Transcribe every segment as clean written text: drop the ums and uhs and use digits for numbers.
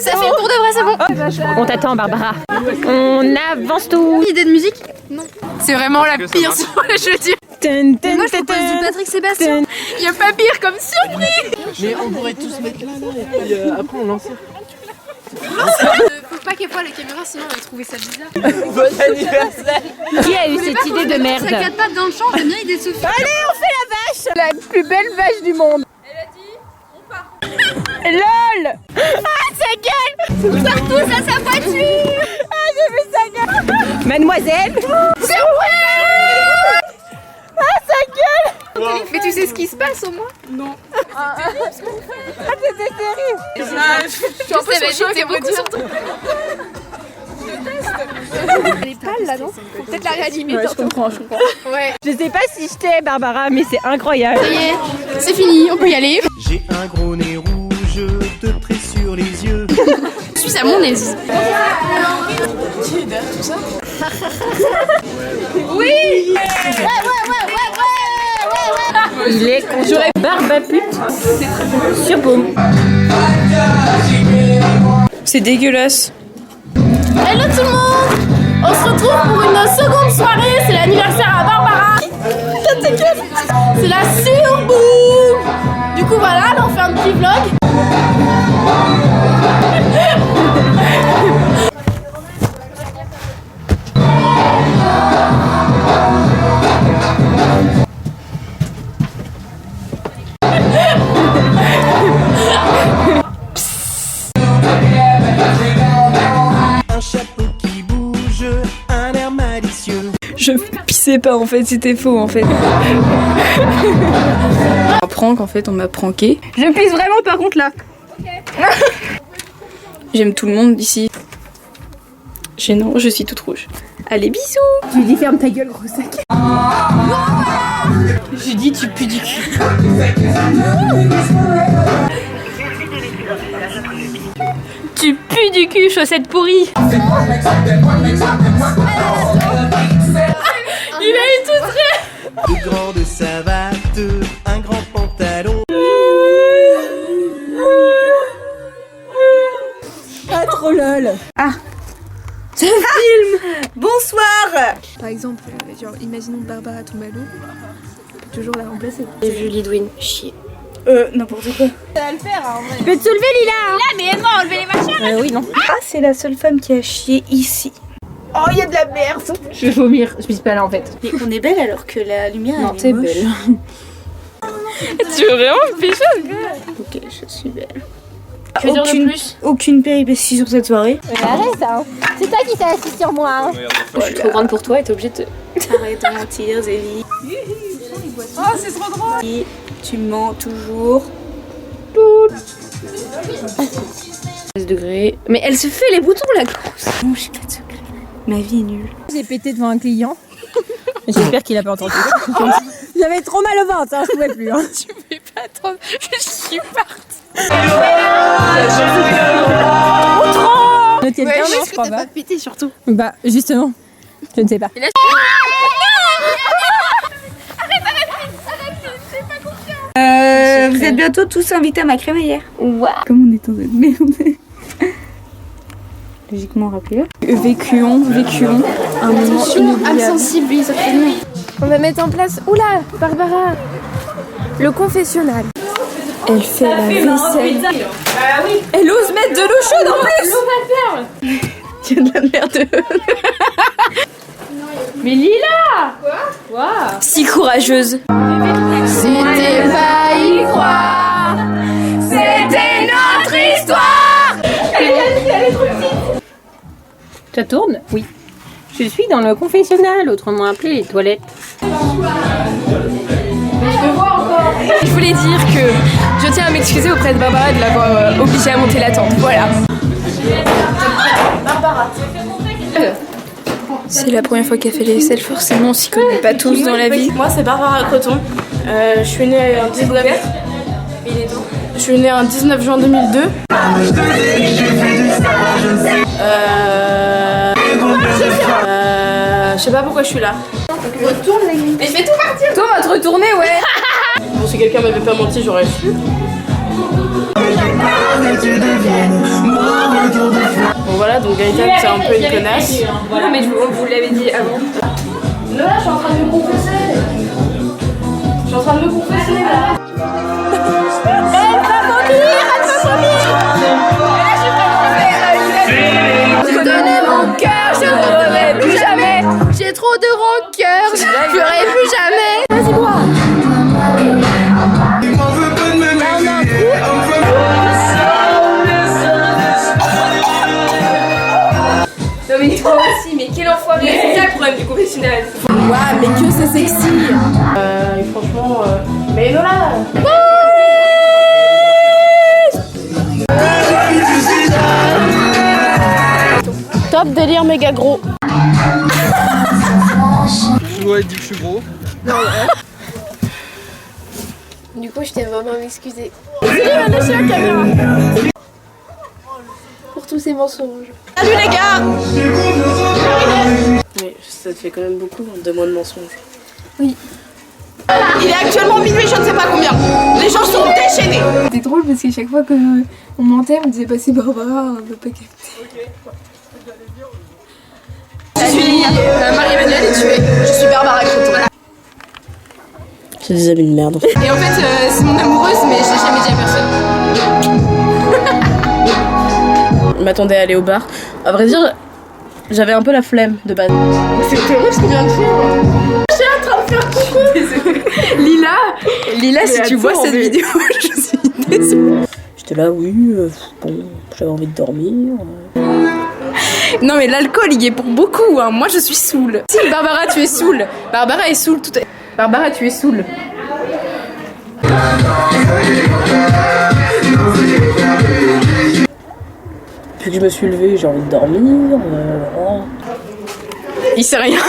Ça fait pour de vrai, c'est bon. On t'attend, Barbara. On avance tout. Idée de musique? Non. C'est vraiment la pire sur les jeux du... Moi je propose du Patrick Sébastien. Il y a pas pire comme surprise. Mais on pourrait tous mettre là et après on lance. Faut pas qu'elle voit la caméra sinon on va trouver ça bizarre. Bon anniversaire. Qui a eu cette idée de merde? Ça quatre pattes dans le champ, j'aime bien l'idée de Sophie. Allez, on fait la vache. La plus belle vache du monde. Elle a dit, on part. LOL. Ah, sa gueule. Partout à sa voiture. Ah, j'ai vu sa gueule. Mademoiselle. C'est vrai. Ah, sa gueule. Mais tu sais ce qui se passe au moins? Non. Ah, c'était terrible. Je suis un peu sur le choc, beaucoup sur toi. Elle est pâle là, non? Faut peut-être la réanimer. Ouais, je comprends. Ouais. Je sais pas si je t'ai, Barbara, mais c'est incroyable. Ça y est, c'est fini, on peut y aller. J'ai un gros nez rouge, de près sur les yeux. Je suis à mon aise. Oui. Il est conjoint barbapute sur paume. C'est dégueulasse. Hello tout le monde. On se retrouve pour une seconde soirée, c'est l'anniversaire à Barbara. C'est la surboum. Du coup voilà, là on fait un petit vlog. Un chapeau qui bouge, un air malicieux. Je pissais pas en fait, c'était faux en fait. Un prank en fait, on m'a pranké. Je pisse vraiment par contre là. J'aime tout le monde d'ici. Gênant, je suis toute rouge. Allez, bisous. Tu lui dis ferme ta gueule, gros sac. J'ai dit tu pues du cul. Tu pues du cul, chaussette pourrie. Il a eu tout très. De grandes savates, un grand pantalon. Pas trop lol. Bonsoir. Par exemple, genre imaginons Barbara tombe à l'eau. On peut toujours la remplacer. J'ai vu Lidwin chier. N'importe quoi. Tu peux te soulever, Lila. Là mais elle m'a enlevé les machins. Oui, non. Ah, c'est la seule femme qui a chié ici. Oh, il y a de la merde. Je vais vomir. Je pisse pas là en fait. Mais on est belle alors que la lumière Non, elle est t'es moche. belle. Tu veux vraiment me pécho? Ok, je suis belle. Que dire de plus? Aucune péripétie sur cette soirée. Arrête ça. C'est toi qui t'es assis sur moi. Hein. Je suis trop grande pour toi et t'es obligée de... Arrête de mentir, Zélie. Oh c'est trop drôle. Tu mens toujours. 16 degrés. Mais elle se fait les boutons la grosse. Non, j'ai pas de secret. Ma vie est nulle. J'ai pété devant un client. J'espère qu'il a pas entendu. J'avais trop mal au ventre, hein, je pouvais plus. Hein. Tu fais pas attendre, je suis partie. Ne tienne Ouais, pas, je non, sais je que crois t'as pas. pas pété surtout. Bah, justement. Je ne sais pas. Vous êtes bientôt tous invités à ma crémaillère. Waouh. Comme on est dans cette merde. Logiquement rappelé. Vécuons un moment inoubliable. Insensible, oui, ça fait mieux. On va mettre en place, oula, Barbara, le confessionnal. Elle fait la vaisselle. Elle ose mettre de l'eau chaude en plus. Il y a de la merde. Mais Lila! Si courageuse. C'était pas y croire, c'était notre histoire. Ça tourne? Oui. Je suis dans le confessionnal, autrement appelé les toilettes. Je voulais dire que je tiens à m'excuser auprès de Barbara de l'avoir obligée à monter la tente. Voilà. C'est la première fois qu'elle fait les vaisselles, forcément on s'y connaît pas tous dans la vie. Moi c'est Barbara Creton, je suis née un 19... Je suis née un 19 juin 2002. Je sais pas pourquoi je suis là. Retourne les gars. Mais je vais tout partir. Toi, on va te retourner, ouais. Bon, si quelqu'un m'avait pas menti, j'aurais su. voilà, donc Gaëtan c'est un peu une connasse. Non, mais vous l'avez dit avant. Là, je suis en train de me confesser. Je suis en train de me confesser là. Je donnais mon cœur, je ne referai plus jamais. J'ai trop de rancœur, je ne ferai plus jamais. Vas-y, bois. Non, mais toi aussi, mais quel enfoiré! C'est ça le problème du confessionnal. Ouais, mais que c'est sexy. Et franchement, mais Lola. Top délire méga gros. Ouais, il dit que je suis gros. Du coup, je t'ai vraiment m'excuser. Pour tous ces mensonges. Salut les gars. Mais ça te fait quand même beaucoup, 2 mois de mensonges. Oui. Il est actuellement minuit, je ne sais pas combien. Les gens sont déchaînés. C'était drôle parce qu'à chaque fois qu'on mentait, on disait passer Barbara, on veut pas capter. Je suis Marie-Emmanuelle est tuée. Je suis Barbara Creton. C'est des amis de merde. Et en fait, c'est mon amoureuse, mais je l'ai jamais dit à personne. Je m'attendais à aller au bar. À vrai dire, j'avais un peu la flemme de base. C'est terrible ce qu'il vient de faire. Je suis en train de faire coucou. Lila, si tu vois cette vidéo, je suis désolée. J'étais là, oui, bon, j'avais envie de dormir. Non, mais l'alcool, il y est pour beaucoup. Hein. Moi, je suis saoule. Si, Barbara, tu es saoule. Barbara est saoule. Barbara, tu es saoule. Puis que je me suis levée, j'ai envie de dormir. Il sait rien.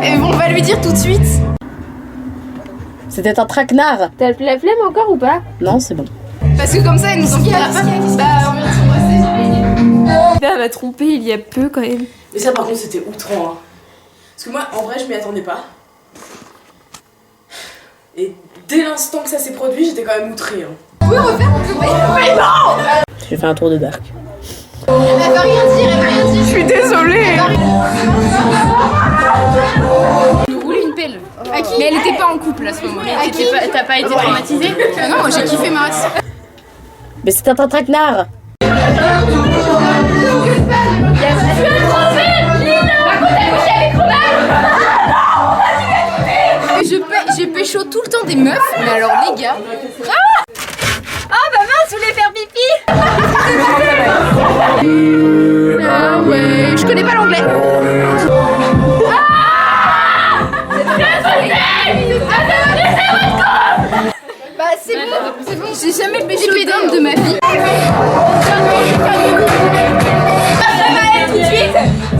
Et bon, on va lui dire tout de suite. C'était un traquenard. T'as la flemme encore ou pas? Non, c'est bon. Parce que comme ça, elle nous engueulera pas. Bah, on vient de s'embrasser. Elle m'a trompé il y a peu quand même. Mais ça, par contre, c'était outrant. Hein. Parce que moi, en vrai, je m'y attendais pas. Et dès l'instant que ça s'est produit, j'étais quand même outrée. Hein. On peut refaire, on peut pas. Mais non! J'ai fait un tour de barque. Elle va rien dire, elle va rien dire. Je suis désolée. Nous roule une pelle. Mais elle était pas en couple à ce moment-là. T'as pas été traumatisée? Non, moi j'ai kiffé ma race. Mais c'était un traquenard. J'ai pécho tout le temps des meufs, mais alors les gars. Ah bah mince, je voulais faire pipi. Ah ouais, je connais pas l'anglais. Bah c'est bon, J'ai jamais pécho d'homme de ma vie.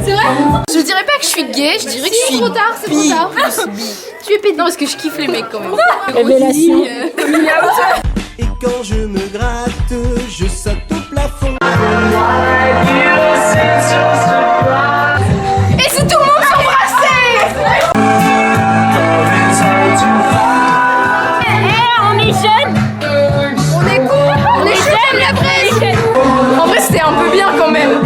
C'est vrai? Je dirais pas que je suis gay, je dirais que je suis trop tard, c'est trop tard. Tu es pédant parce que je kiffe les mecs quand même. Révélation. Et quand je me gratte, je saute au plafond. Et si tout le monde s'embrassait? On est jeunes. On est cool, on est chaud comme la braise. En vrai c'était un peu bien quand même.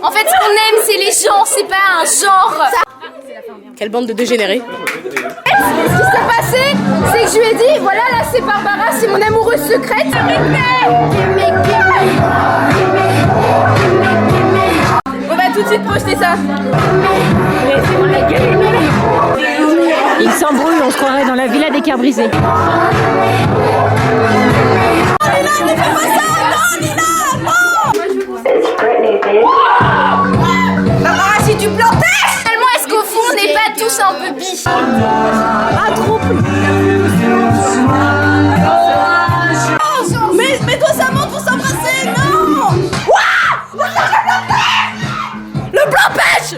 En fait, ce qu'on aime, c'est les gens, c'est pas un genre. Quelle bande de dégénérés. Ce qui s'est passé, c'est que je lui ai dit, voilà, là c'est Barbara, c'est mon amoureuse secrète. On va tout de suite projeter ça. Il s'embrouille, on se croirait dans la villa des cœurs brisés. Barbara, si tu plantais! Finalement, est-ce qu'au fond, on n'est pas tous un peu bi? Mais toi ça monte pour s'embrasser, non! Ouah! Le blanc pêche!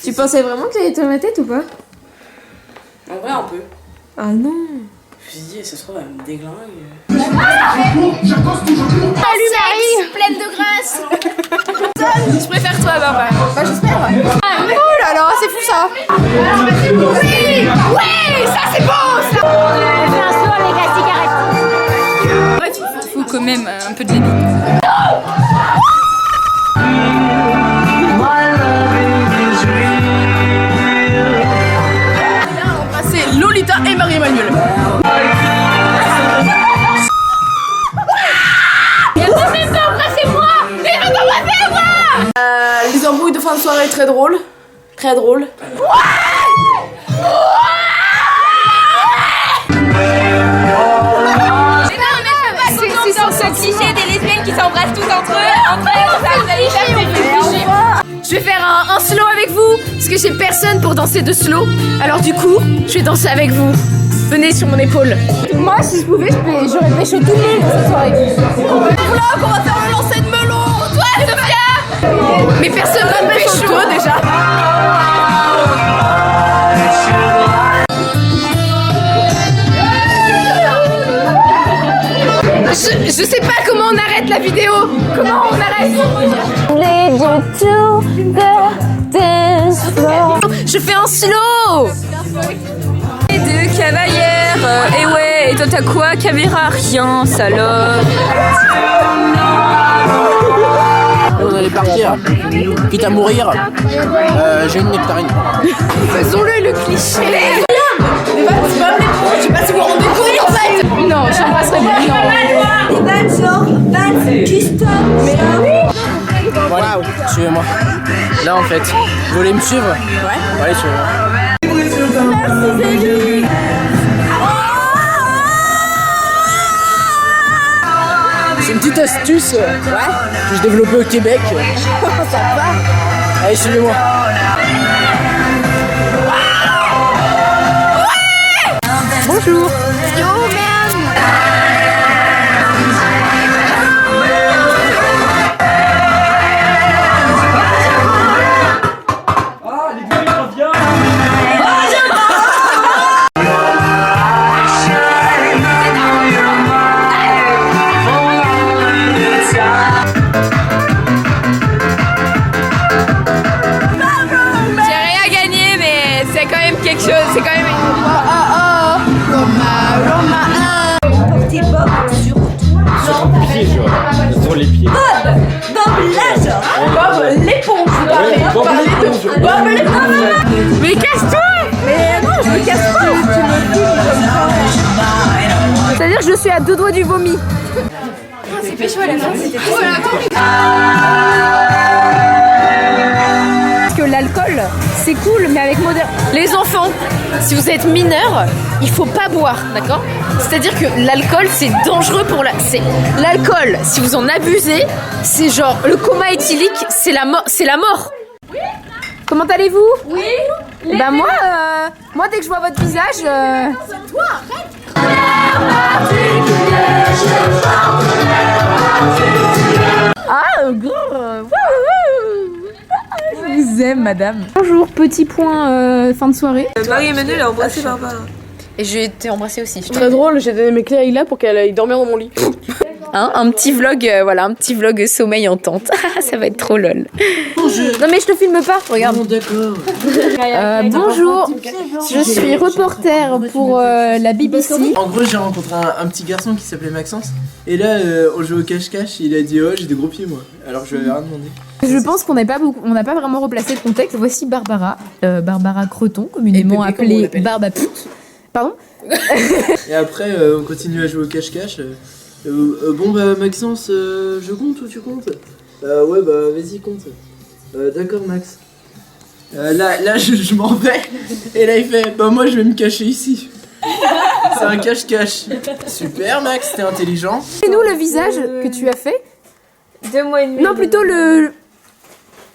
Tu pensais vraiment que j'allais te ma tête ou pas? En vrai, un peu. Ah non. Je me suis dit, ce soir, elle me déglingue. Salut Marie, pleine de grâce. Je préfère toi, Barbara. Bah j'espère. Oh là là, c'est fou ça. ça. Oui, ça c'est bon ça. Il faut quand même un peu de débit. C'est Lolita et Marie-Emmanuel. Les embrouilles de fin de soirée très drôles. Très drôles. C'est dans ce cliché des lesbiennes qui s'embrassent toutes entre elles, Je vais faire un slow avec vous parce que j'ai personne pour danser de slow. Alors du coup, je vais danser avec vous. Venez sur mon épaule. Moi, si je pouvais, j'aurais pécho tout le monde dans cette soirée. Voilà, on va faire le lancer de melon. Toi, Sophia. Mais personne va me pécho. Toi déjà. Je sais pas comment on arrête la vidéo. Comment on arrête? Je fais un slow. Et deux cavalières. Et ouais, et toi t'as quoi, caméra? Rien, salope. On allait partir, quitte à mourir. J'ai une nectarine. Faisons-le le cliché. Mais c'est pas me répondre, je sais pas si vous vous rendez compte en fait. Non, j'embrasserai pas. Voilà, suivez-moi. Là en fait, vous voulez me suivre? Ouais. Allez, suivez-moi. C'est une petite astuce que je développais au Québec. Ça va. Allez, suivez-moi. Bonjour. Yo man. J'ai rien gagné, mais c'est quand même quelque chose. C'est quand même. Sur les pieds. Bob l'éponge. Bob l'éponge. Mais casse-toi. Mais non, je me casse pas. C'est-à-dire que je suis à 2 doigts du vomi. C'est pécho à la fin, c'était tout. Parce que l'alcool, c'est cool, mais avec modération. Les enfants, si vous êtes mineurs, il faut pas boire, d'accord? C'est-à-dire que l'alcool, c'est dangereux pour la... L'alcool, si vous en abusez, c'est genre... Le coma éthylique, c'est la mort. Oui. Comment allez-vous? Oui. Bah moi, dès que je vois votre visage... C'est toi, arrête. Ah, je vous aime, madame. Bonjour, petit point fin de soirée. Marie-Emmanuel a embrassé Barbara. Et j'ai été embrassée aussi. Très drôle, j'ai donné mes clés à Ila pour qu'elle aille dormir dans mon lit. Hein, un petit vlog, voilà, un petit vlog sommeil en tente. Ça va être trop lol. Non mais je te filme pas, regarde. Bon, d'accord. Bonjour, je suis reporter pour la BBC. En gros, j'ai rencontré un petit garçon qui s'appelait Maxence. Et là, on jouait au cache-cache. Il a dit oh, j'ai des gros pieds moi. Alors je lui avais rien demandé. Je pense qu'on n'a pas vraiment replacé le contexte. Voici Barbara, Barbara Creton, communément appelée Barbapute. Pardon. Et après, on continue à jouer au cache-cache. Bon bah Maxence, je compte ou tu comptes? Ouais bah vas-y compte. D'accord Max. Là je m'en vais. Et là il fait bah moi je vais me cacher ici. C'est un cache-cache. Super Max, t'es intelligent. Fais-nous le visage que tu as fait. 2 mois et demi. Non, plutôt le...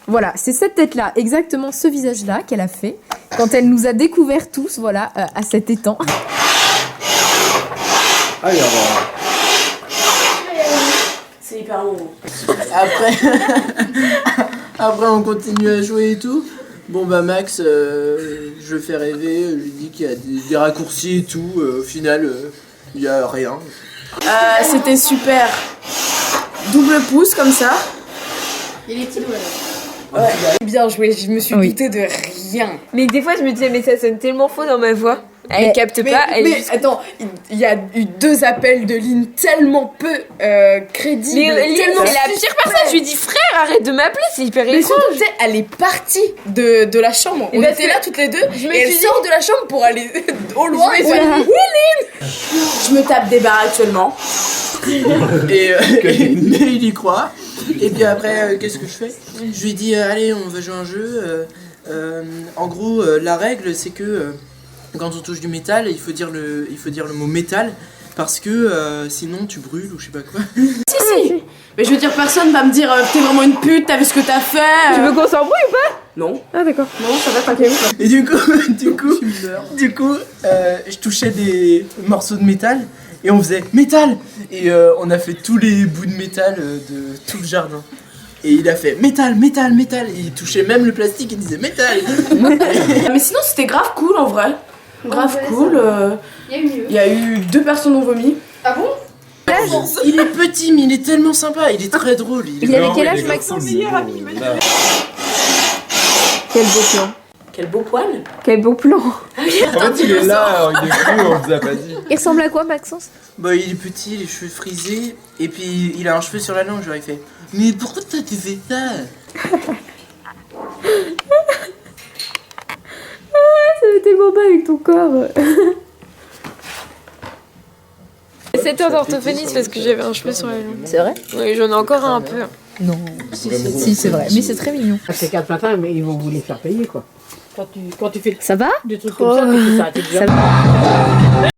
Voilà, c'est cette tête-là, exactement ce visage-là qu'elle a fait quand elle nous a découvert tous, voilà, à cet étang. Allez, au revoir. C'est hyper long. Après on continue à jouer et tout. Bon bah Max, je le fais rêver, je lui dis qu'il y a des raccourcis et tout. Au final, il y a rien. C'était super. Double pouce comme ça. Il y a les petits doigts là. Bien joué, je me suis Oui. doutée de rien. Mais des fois, je me disais, mais ça sonne tellement faux dans ma voix. Elle capte pas, elle est Mais juste... attends, il y a eu 2 appels de Lynn tellement peu crédibles. Mais Lynn, tellement c'est la pire personne. Je lui dis, frère, arrête de m'appeler, c'est hyper Mais étrange. surtout, tu sais, elle est partie de la chambre. On parce était que là toutes les deux. je me Et elle suis dit- sort de la chambre pour aller au loin. Je Et me suis faire, oui, Lynn. Je me tape des barres actuellement. Et mais il y croit. Et puis après, qu'est-ce que je fais? Je lui dis allez, on va jouer à un jeu. En gros, la règle, c'est que quand on touche du métal, il faut dire le mot métal parce que sinon tu brûles ou je sais pas quoi. Si. Mais je veux dire, personne va me dire t'es vraiment une pute, t'as vu ce que t'as fait. Tu veux qu'on s'embrouille ou pas? Non. Ah, d'accord. Non, ça va, t'inquiète. Et du coup, je touchais des morceaux de métal et on faisait métal. Et on a fait tous les bouts de métal de tout le jardin. Et il a fait métal, métal, métal. Et il touchait même le plastique et disait métal. Mais sinon, c'était grave cool en vrai. Grave cool. Il y a eu 2 personnes ont vomi. Ah bon? Il est petit, mais il est tellement sympa. Il est très drôle. Il avait quel âge, Maxence? Quel beau plan. Quel beau poil. Quel beau plan. En fait, il est là, il est cru, on vous a pas dit. Il ressemble à quoi, Maxence? Bah, il est petit, les cheveux frisés. Et puis, il a un cheveu sur la langue. Genre, il fait mais pourquoi t'as fait ça? Ça va tellement bas avec ton corps. 7 heures d'orthophonie, c'est parce que j'avais un cheveu sur la langue. C'est vrai? Oui, j'en ai encore un peu. Non. Si, c'est vrai. Mais c'est très mignon. Ces 4 matins, mais ils vont vous les faire payer, quoi. Quand tu fais Ça va? des trucs comme ça, tu fais ça. Ça va?